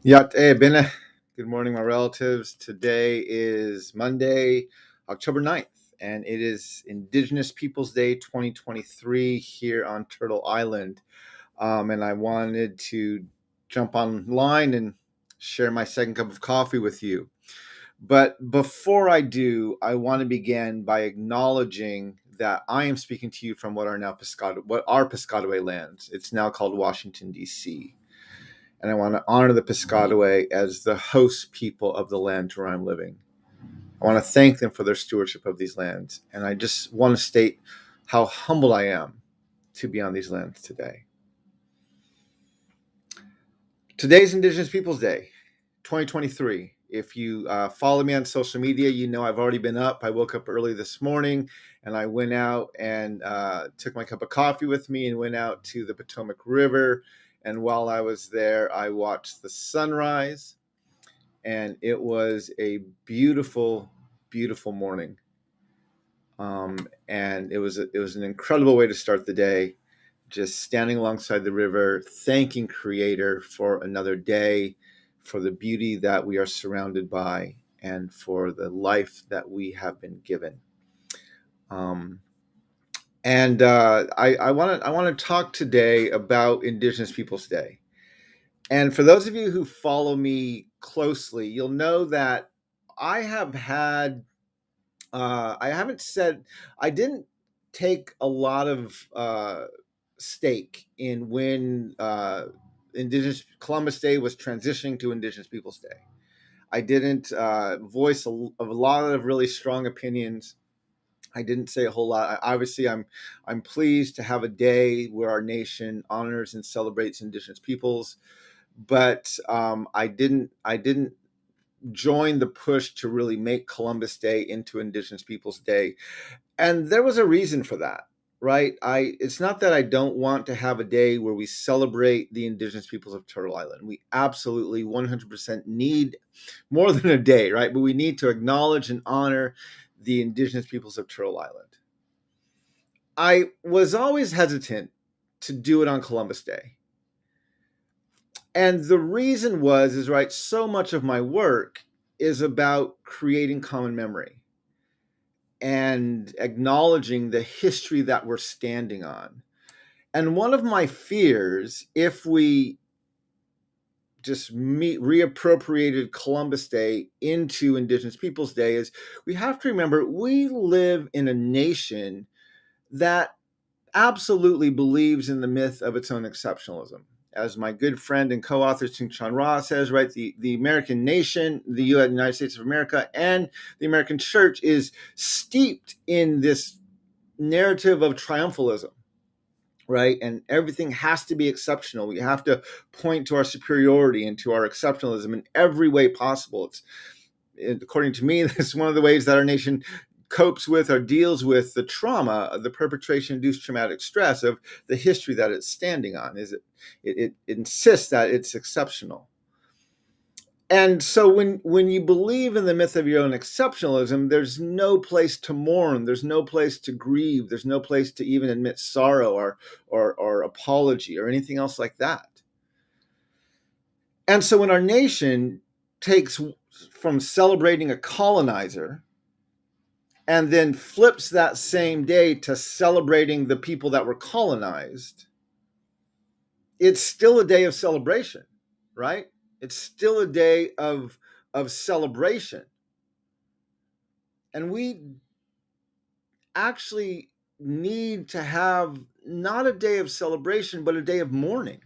Yat bene. Good morning, my relatives. Today is Monday, October 9th, and it is Indigenous Peoples Day 2023 here on Turtle Island. And I wanted to jump online and share my second cup of coffee with you. But before I do, I want to begin by acknowledging that I am speaking to you from what are Piscataway lands. It's now called Washington, D.C., and I want to honor the Piscataway as the host people of the land where I'm living. I want to thank them for their stewardship of these lands, and I just want to state how humble I am to be on these lands today. Today's Indigenous Peoples Day, 2023. If you follow me on social media, you know I've already been up. I woke up early this morning, and I went out and took my cup of coffee with me and went out to the Potomac River. And while I was there, I watched the sunrise, and it was a beautiful, beautiful morning. And it was an incredible way to start the day, just standing alongside the river, thanking Creator for another day, for the beauty that we are surrounded by, and for the life that we have been given. I want to talk today about Indigenous Peoples Day. And for those of you who follow me closely, you'll know that I have had, I didn't take a lot of stake in when Indigenous Columbus Day was transitioning to Indigenous Peoples Day. I didn't voice a lot of really strong opinions. I didn't say a whole lot. Obviously, I'm pleased to have a day where our nation honors and celebrates Indigenous peoples, but I didn't join the push to really make Columbus Day into Indigenous Peoples Day, and there was a reason for that, right? It's not that I don't want to have a day where we celebrate the Indigenous peoples of Turtle Island. We absolutely 100% need more than a day, right? But we need to acknowledge and honor the Indigenous peoples of Turtle Island. I was always hesitant to do it on Columbus Day. And the reason is right, so much of my work is about creating common memory and acknowledging the history that we're standing on. And one of my fears, if we just reappropriated Columbus Day into Indigenous Peoples Day, is we have to remember we live in a nation that absolutely believes in the myth of its own exceptionalism. As my good friend and co-author Tung-Chan Ra says, right, the American nation, the United States of America, and the American church is steeped in this narrative of triumphalism, right? And everything has to be exceptional. We have to point to our superiority and to our exceptionalism in every way possible. According to me, that's one of the ways that our nation copes with or deals with the trauma of the perpetration-induced traumatic stress of the history that it's standing on. Is it insists that it's exceptional. And so when you believe in the myth of your own exceptionalism, there's no place to mourn, there's no place to grieve, there's no place to even admit sorrow or apology or anything else like that. And so when our nation takes from celebrating a colonizer and then flips that same day to celebrating the people that were colonized, it's still a day of celebration, right? It's still a day of celebration. And we actually need to have not a day of celebration, but a day of mourning.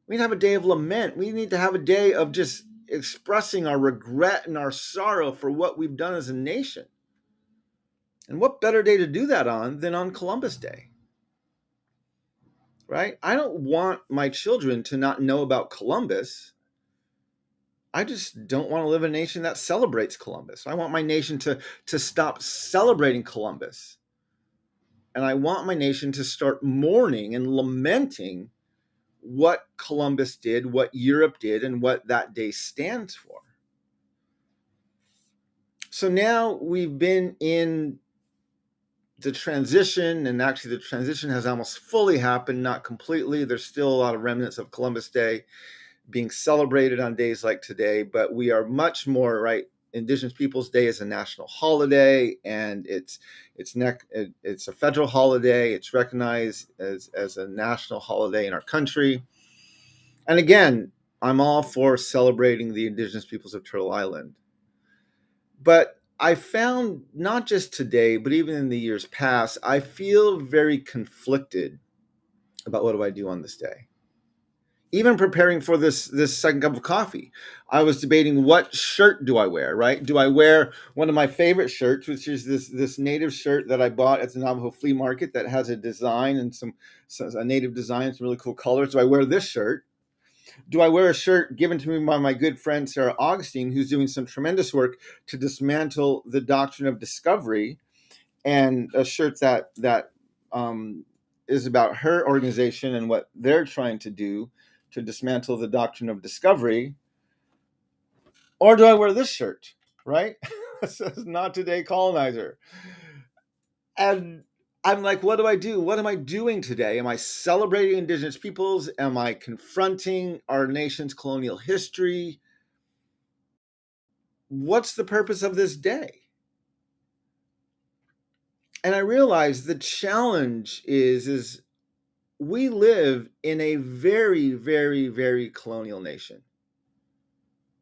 We need to have a day of lament. We need to have a day of just expressing our regret and our sorrow for what we've done as a nation. And what better day to do that on than on Columbus Day? Right? I don't want my children to not know about Columbus. I just don't want to live in a nation that celebrates Columbus. I want my nation to stop celebrating Columbus. And I want my nation to start mourning and lamenting what Columbus did, what Europe did, and what that day stands for. So now we've been in the transition, and actually the transition has almost fully happened, not completely. There's still a lot of remnants of Columbus Day. being celebrated on days like today, but we are much more, right? Indigenous Peoples Day is a national holiday, and it's a federal holiday. It's recognized as a national holiday in our country. And again, I'm all for celebrating the Indigenous peoples of Turtle Island. But I found, not just today, but even in the years past, I feel very conflicted about what do I do on this day. Even preparing for this second cup of coffee, I was debating, what shirt do I wear, right? Do I wear one of my favorite shirts, which is this native shirt that I bought at the Navajo flea market that has a design and a native design, some really cool colors? Do I wear this shirt? Do I wear a shirt given to me by my good friend Sarah Augustine, who's doing some tremendous work to dismantle the doctrine of discovery, and a shirt that is about her organization and what they're trying to do to dismantle the doctrine of discovery? Or do I wear this shirt, right? It says "Not Today, Colonizer." And I'm like, what do I do? What am I doing today? Am I celebrating Indigenous peoples? Am I confronting our nation's colonial history? What's the purpose of this day? And I realized the challenge is we live in a very, very, very colonial nation.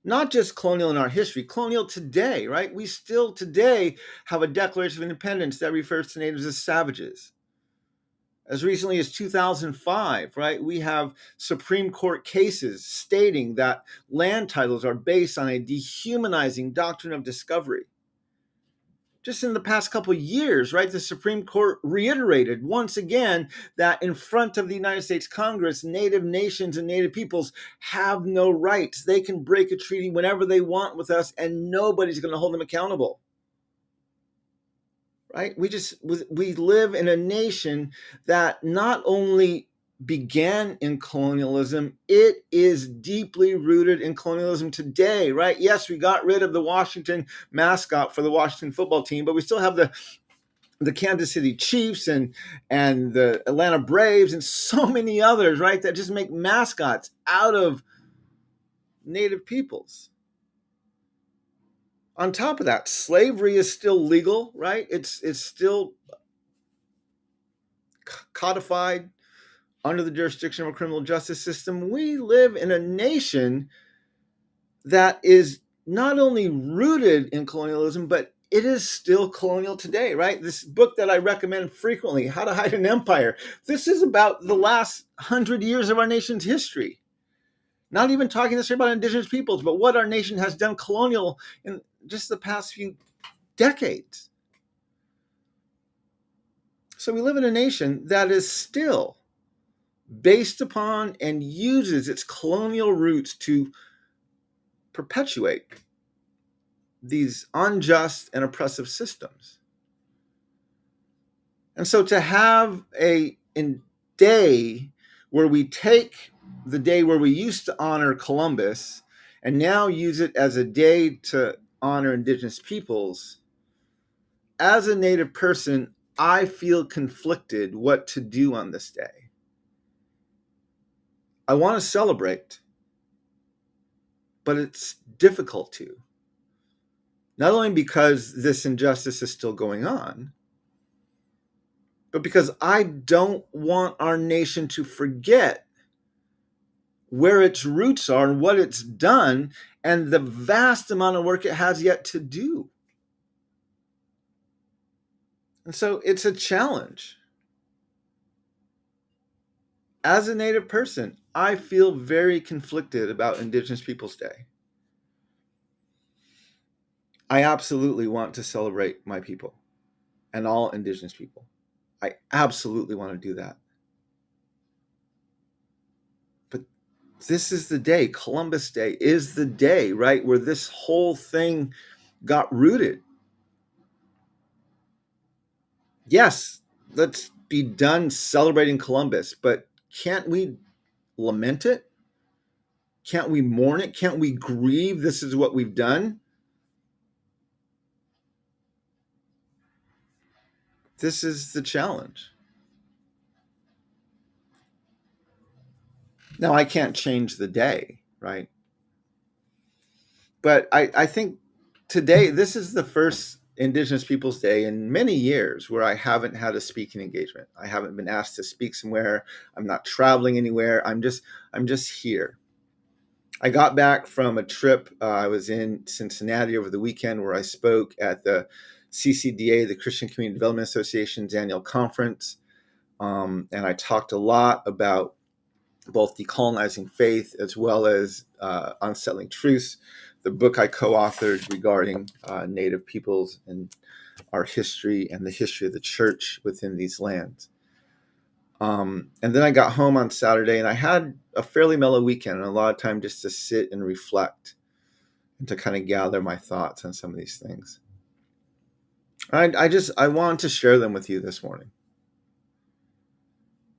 Not just colonial in our history, colonial today, right? We still today have a Declaration of Independence that refers to natives as savages. As recently as 2005, right, we have Supreme Court cases stating that land titles are based on a dehumanizing doctrine of discovery. Just in the past couple of years, right, the Supreme Court reiterated once again that in front of the United States Congress, Native nations and Native peoples have no rights. They can break a treaty whenever they want with us, and nobody's going to hold them accountable. Right? We live in a nation that not only began in colonialism, it is deeply rooted in colonialism today, right? Yes, we got rid of the Washington mascot for the Washington football team, but we still have the Kansas City Chiefs and the Atlanta Braves and so many others, right, that just make mascots out of native peoples. On top of that, slavery is still legal, right? It's still codified under the jurisdiction of a criminal justice system. We live in a nation that is not only rooted in colonialism, but it is still colonial today, right? This book that I recommend frequently, How to Hide an Empire, this is about the last 100 years of our nation's history. Not even talking necessarily about Indigenous peoples, but what our nation has done colonial in just the past few decades. So we live in a nation that is still based upon and uses its colonial roots to perpetuate these unjust and oppressive systems. And so to have a day where we take the day where we used to honor Columbus and now use it as a day to honor Indigenous peoples, as a Native person, I feel conflicted what to do on this day. I want to celebrate, but it's difficult to. Not only because this injustice is still going on, but because I don't want our nation to forget where its roots are and what it's done and the vast amount of work it has yet to do. And so it's a challenge. As a Native person, I feel very conflicted about Indigenous Peoples Day. I absolutely want to celebrate my people and all Indigenous people. I absolutely want to do that. But this is the day, Columbus Day is the day, right, where this whole thing got rooted. Yes, let's be done celebrating Columbus, but can't we lament it? Can't we mourn it? Can't we grieve this is what we've done? This is the challenge. Now, I can't change the day, right? But I think today, this is the first Indigenous Peoples Day in many years where I haven't had a speaking engagement. I haven't been asked to speak somewhere. I'm not traveling anywhere. I'm just here. I got back from a trip. I was in Cincinnati over the weekend where I spoke at the CCDA, the Christian Community Development Association's annual conference. And I talked a lot about both decolonizing faith as well as Unsettling Truths, the book I co-authored regarding Native peoples and our history and the history of the church within these lands. And then I got home on Saturday and I had a fairly mellow weekend and a lot of time just to sit and reflect and to kind of gather my thoughts on some of these things. I wanted to share them with you this morning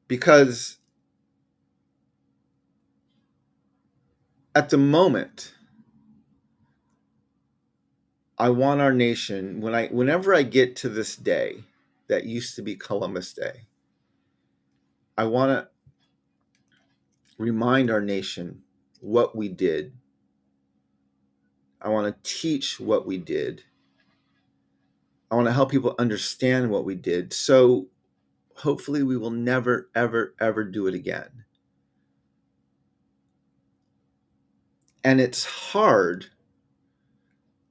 because at the moment, I want our nation, whenever I get to this day that used to be Columbus Day, I want to remind our nation what we did. I want to teach what we did. I want to help people understand what we did. So hopefully we will never, ever, ever do it again. And it's hard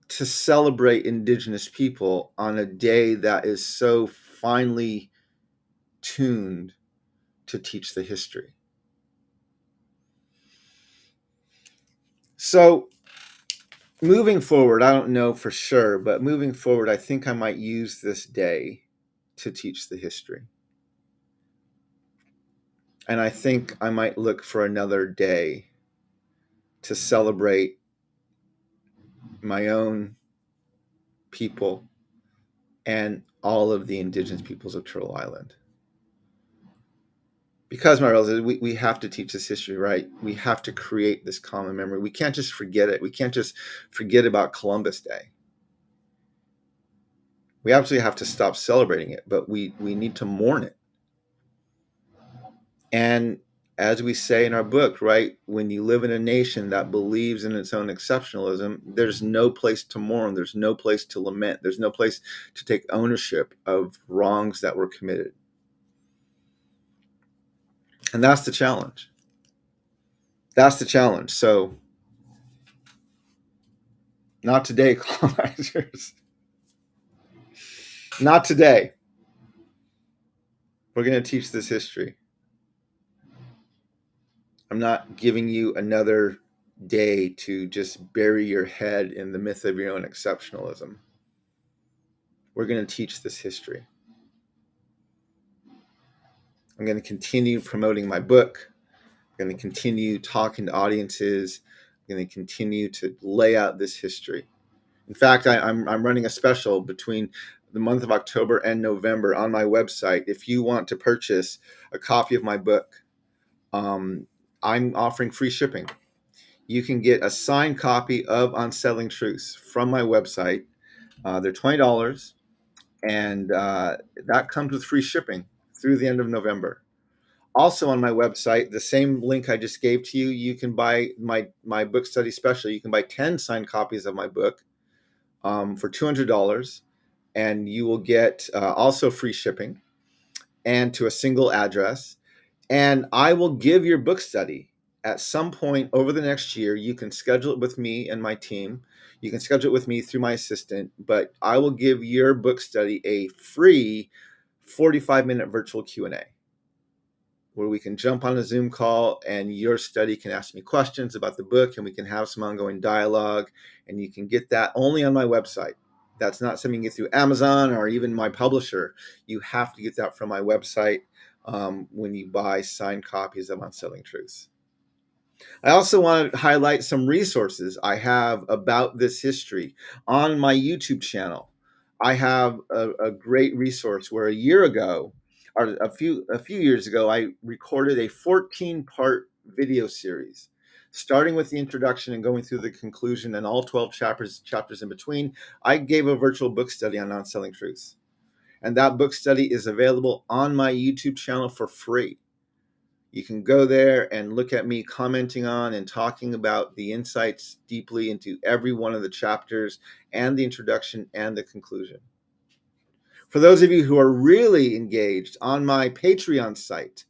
to celebrate Indigenous people on a day that is so finely tuned to teach the history. So moving forward, I don't know for sure, but moving forward, I think I might use this day to teach the history. And I think I might look for another day to celebrate my own people and all of the Indigenous peoples of Turtle Island. Because, my relatives, we have to teach this history, right? We have to create this common memory. We can't just forget it. We can't just forget about Columbus Day. We absolutely have to stop celebrating it, but we need to mourn it. And as we say in our book, right, when you live in a nation that believes in its own exceptionalism, there's no place to mourn. There's no place to lament. There's no place to take ownership of wrongs that were committed. And that's the challenge. That's the challenge. So, not today, colonizers. Not today. We're going to teach this history. I'm not giving you another day to just bury your head in the myth of your own exceptionalism. We're going to teach this history. I'm going to continue promoting my book. I'm going to continue talking to audiences. I'm going to continue to lay out this history. In fact, I'm running a special between the month of October and November on my website. If you want to purchase a copy of my book, I'm offering free shipping. You can get a signed copy of Unsettling Truths from my website. They're $20, and that comes with free shipping through the end of November. Also on my website, the same link I just gave to you, you can buy my book study special. You can buy 10 signed copies of my book for $200, and you will get also free shipping and to a single address. And I will give your book study at some point over the next year. You can schedule it with me and my team. You can schedule it with me through my assistant, but I will give your book study a free 45-minute virtual Q&A where we can jump on a Zoom call and your study can ask me questions about the book and we can have some ongoing dialogue, and you can get that only on my website. That's not something you get through Amazon or even my publisher. You have to get that from my website when you buy signed copies of Unsettling Truths. I also want to highlight some resources I have about this history on my YouTube channel. I have a great resource where a year ago, or a few years ago, I recorded a 14-part video series, starting with the introduction and going through the conclusion and all 12 chapters in between. I gave a virtual book study on Unsettling Truths, and that book study is available on my YouTube channel for free. You can go there and look at me commenting on and talking about the insights deeply into every one of the chapters and the introduction and the conclusion. For those of you who are really engaged, on my Patreon site,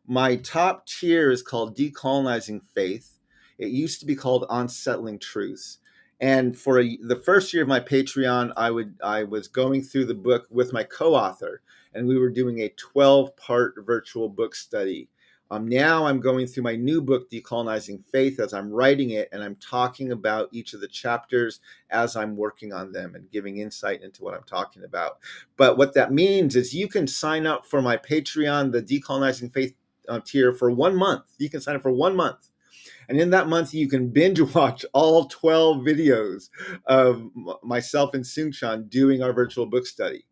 my top tier is called Decolonizing Faith. It used to be called Unsettling Truths. And for the first year of my Patreon, I was going through the book with my co-author, and we were doing a 12-part virtual book study. Now I'm going through my new book, Decolonizing Faith, as I'm writing it, and I'm talking about each of the chapters as I'm working on them and giving insight into what I'm talking about. But what that means is you can sign up for my Patreon, the Decolonizing Faith tier, for 1 month. You can sign up for 1 month. And in that month, you can binge watch all 12 videos of myself and Sungchan doing our virtual book study.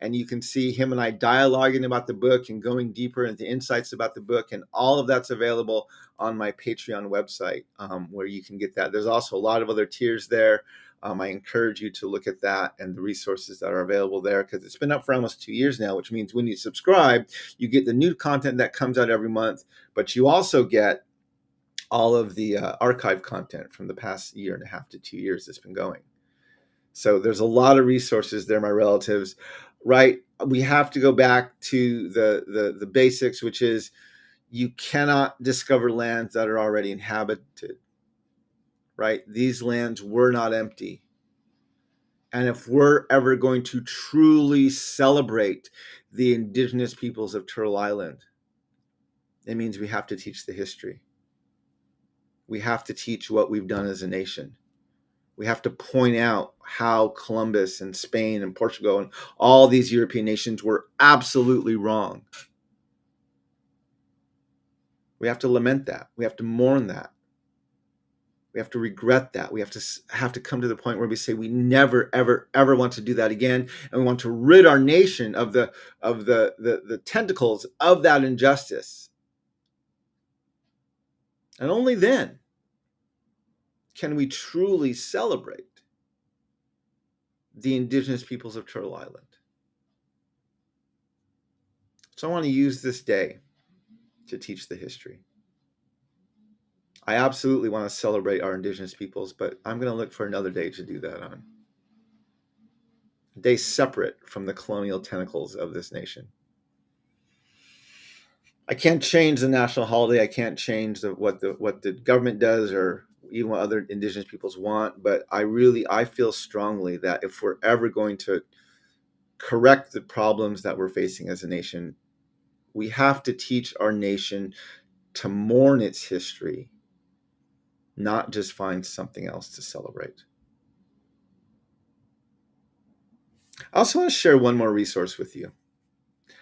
And you can see him and I dialoguing about the book and going deeper into insights about the book. And all of that's available on my Patreon website, where you can get that. There's also a lot of other tiers there. I encourage you to look at that and the resources that are available there, because it's been up for almost 2 years now, which means when you subscribe, you get the new content that comes out every month, but you also get all of the archive content from the past 1.5 to 2 years that's been going. So there's a lot of resources there, my relatives, right? We have to go back to the basics, which is you cannot discover lands that are already inhabited, right? These lands were not empty. And if we're ever going to truly celebrate the indigenous peoples of Turtle Island, it means we have to teach the history. We have to teach what we've done as a nation. We have to point out how Columbus and Spain and Portugal and all these European nations were absolutely wrong. We have to lament that. We have to mourn that. We have to regret that. We have to come to the point where we say we never, ever, ever want to do that again, and we want to rid our nation of the tentacles of that injustice. And only then can we truly celebrate the indigenous peoples of Turtle Island. So I want to use this day to teach the history. I absolutely want to celebrate our indigenous peoples, but I'm going to look for another day to do that on. A day separate from the colonial tentacles of this nation. I can't change the national holiday. I can't change what the government does or even what other indigenous peoples want. But I feel strongly that if we're ever going to correct the problems that we're facing as a nation, we have to teach our nation to mourn its history, not just find something else to celebrate. I also want to share one more resource with you.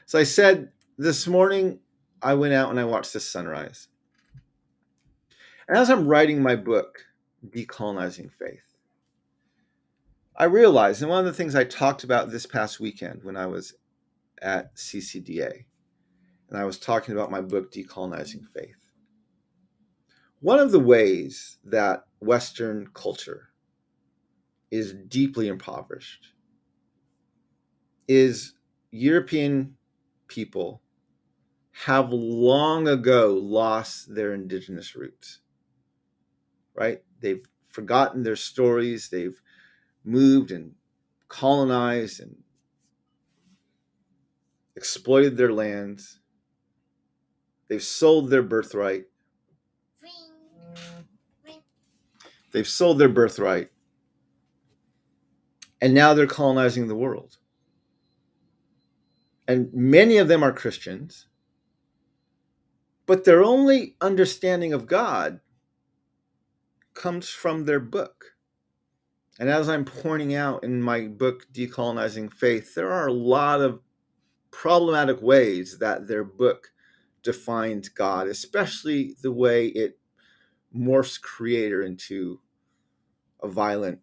So I said this morning, I went out and I watched the sunrise. And as I'm writing my book, Decolonizing Faith, I realized, and one of the things I talked about this past weekend when I was at CCDA, and I was talking about my book, Decolonizing Faith, one of the ways that Western culture is deeply impoverished is European people have long ago lost their indigenous roots, right? They've forgotten their stories. They've moved and colonized and exploited their lands. They've sold their birthright. They've sold their birthright. And now they're colonizing the world. And many of them are Christians, but their only understanding of God comes from their book. And as I'm pointing out in my book, Decolonizing Faith, there are a lot of problematic ways that their book defines God, especially the way it morphs Creator into a violent,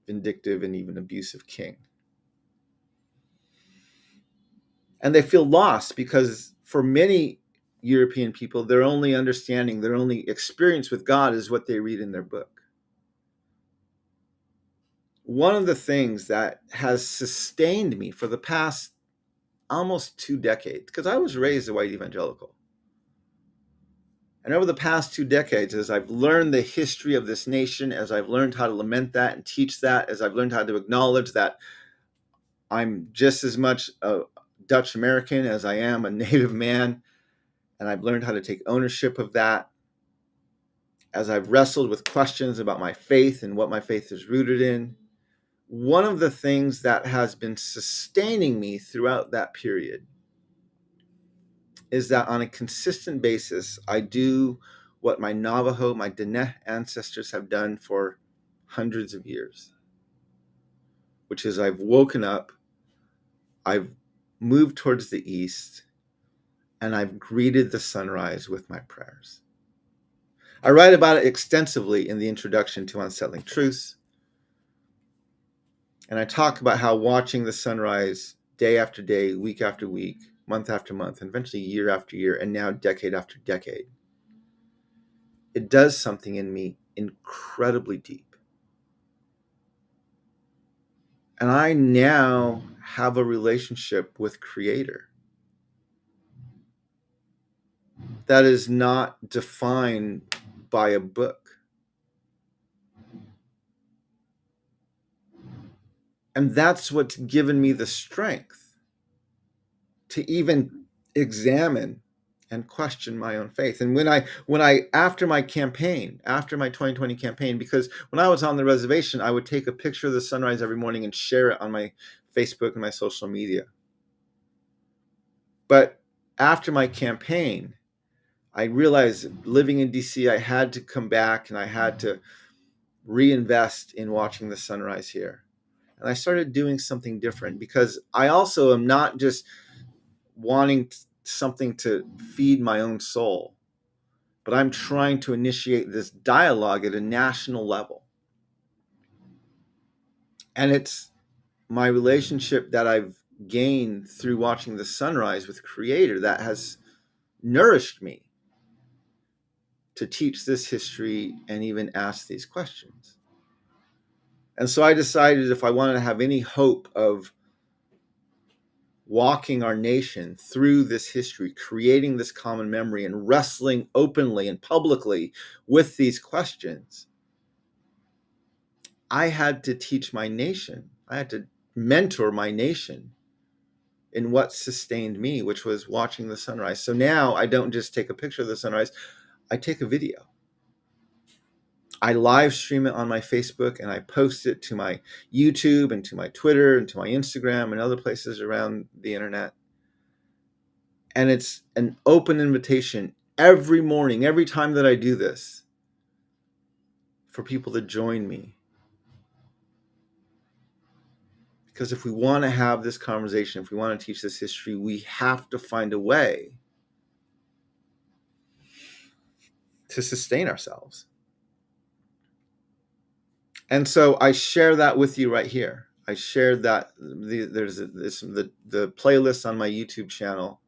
vindictive, and even abusive king. And they feel lost because for many European people, their only understanding, their only experience with God is what they read in their book. One of the things that has sustained me for the past almost 2 decades, because I was raised a white evangelical, And over the past 2 decades, as I've learned the history of this nation, as I've learned how to lament that and teach that, as I've learned how to acknowledge that I'm just as much a Dutch American as I am a Native man, and I've learned how to take ownership of that, as I've wrestled with questions about my faith and what my faith is rooted in, one of the things that has been sustaining me throughout that period is that on a consistent basis, I do what my Navajo, my Diné ancestors have done for hundreds of years, which is I've woken up, I've moved towards the east, and I've greeted the sunrise with my prayers. I write about it extensively in the introduction to Unsettling Truths, and I talk about how watching the sunrise day after day, week after week, month after month, and eventually year after year, and now decade after decade, it does something in me incredibly deep. And I now have a relationship with Creator that is not defined by a book. And that's what's given me the strength to even examine and question my own faith. And when I after my 2020 campaign, because when I was on the reservation, I would take a picture of the sunrise every morning and share it on my Facebook and my social media. But after my campaign, I realized living in DC, I had to come back and I had to reinvest in watching the sunrise here. And I started doing something different because I also am not just wanting something to feed my own soul, but I'm trying to initiate this dialogue at a national level. And it's my relationship that I've gained through watching the sunrise with Creator that has nourished me to teach this history and even ask these questions. And so I decided if I wanted to have any hope of walking our nation through this history, creating this common memory, and wrestling openly and publicly with these questions, I had to teach my nation. I had to mentor my nation in what sustained me, which was watching the sunrise. So now I don't just take a picture of the sunrise, I take a video. I live stream it on my Facebook and I post it to my YouTube and to my Twitter and to my Instagram and other places around the internet. And it's an open invitation every morning, every time that I do this, for people to join me. Because if we want to have this conversation, if we want to teach this history, we have to find a way to sustain ourselves. And so I share that with you right here. I shared that there's the playlist on my YouTube channel.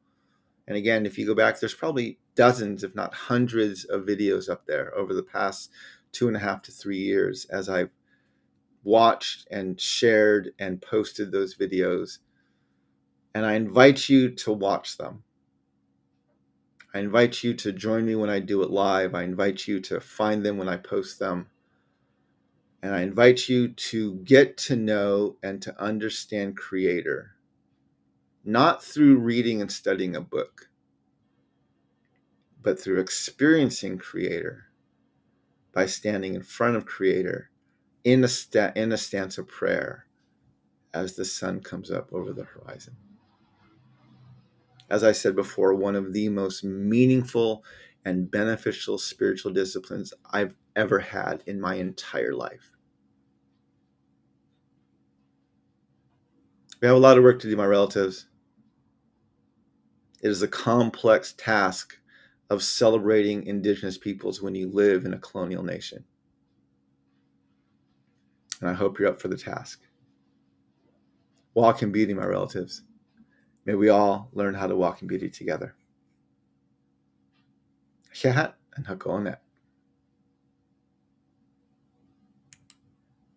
And again, if you go back, there's probably dozens, if not hundreds of videos up there over the past 2.5 to 3 years as I've watched and shared and posted those videos. And I invite you to watch them. I invite you to join me when I do it live. I invite you to find them when I post them. And I invite you to get to know and to understand Creator, not through reading and studying a book, but through experiencing Creator by standing in front of Creator in a stance of prayer as the sun comes up over the horizon. As I said before, one of the most meaningful and beneficial spiritual disciplines I've ever had in my entire life. We have a lot of work to do, my relatives. It is a complex task of celebrating Indigenous peoples when you live in a colonial nation. And I hope you're up for the task. Walk in beauty, my relatives. May we all learn how to walk in beauty together. Shahat and Hakonet.